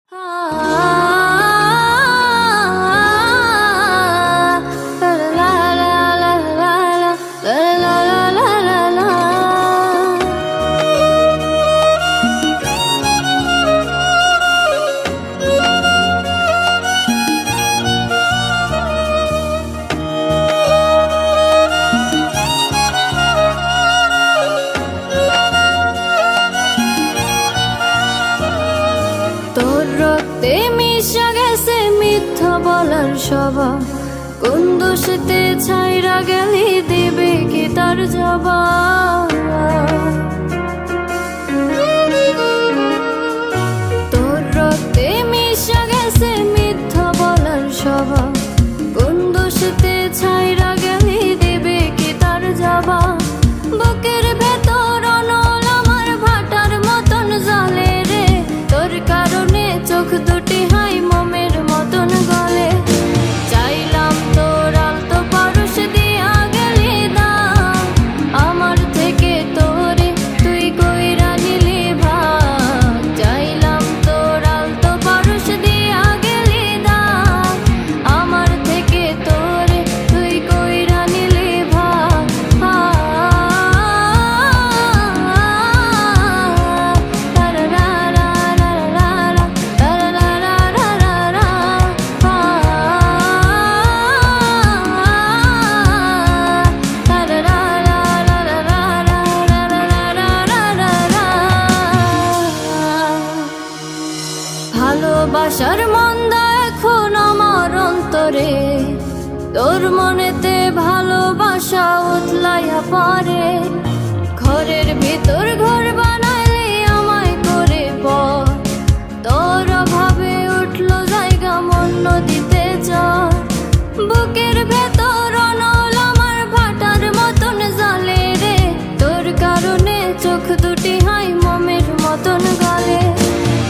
তোর রক্তে মিশা গেছে মিথ্যা বলার স্বভাব, কোন দোষেতে ছাইরা গেলি দিবে কি তার জবাব। তোর রক্তে মিশা গেছে মিথ্যা বলার স্বভাব, কোন দোষেতে ছাইরা গেলি দিবে কি তার জবাব। বুকের ভেতর অনল আমার ভাটার মতন জ্বলে রে, তোর কারণে চোখ দুটি হাই মোমের মতন গলে। চাইলাম তোর আলতো পারস দিয়া গেলি দাম, আমার থেকে তোরে তুই কইরা নিলি ভাগ। চাইলাম তোর আলতো পারস দিয়া গেলি দাম, আমার থেকে তোরে তুই কইরা নিলি ভাগ। ভালোবাসার মন্দা এখন আমার অন্তরে, তোর মনেতে ভালোবাসা উতলাইয়া পড়ে। ঘরের ভিতর ঘর বানাইলি আমায় করে পর, তোর অভাবে উঠলো জায়গা মন নদীতে চর। বুকের ভেতর অনল আমার ভাটার মতন জ্বলে রে, তোর কারণে চোখ দুটি হাই মোমের মতন গলে।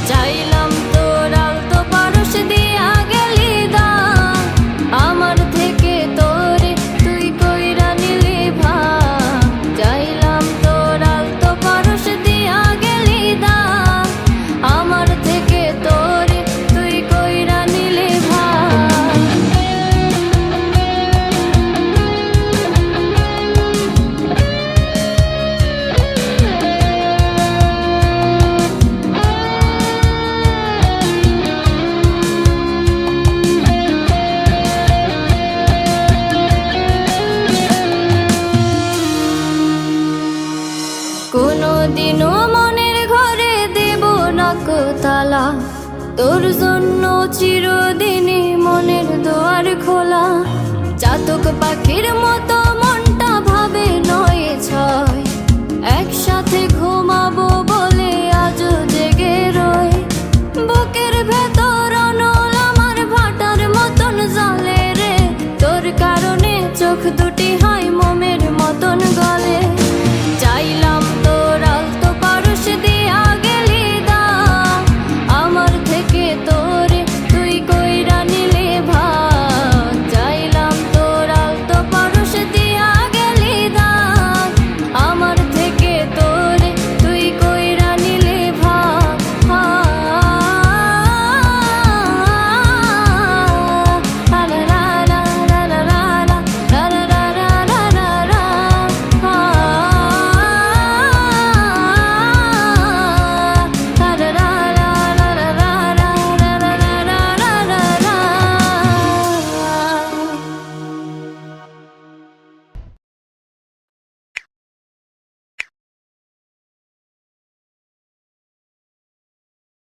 চাইলাম তোর আলতো পারস দিয়া গেলি দাম, আমার থেকে তোরে তুই কইরা নিলি ভাগ। চাইলাম তোর আলতো পারস দিয়া গেলি দাম, আমার থেকে তোরে তুই কইরা নিলি ভাগ। কোনদিনও মনের ঘরে দেব না কো তালা, তোর জন্য চিরদিনই মনের দুয়ার খোলা। চাতক পাখির মতো মনটা ভাবে নয় ছয়, একসাথে ঘুমাবো বলে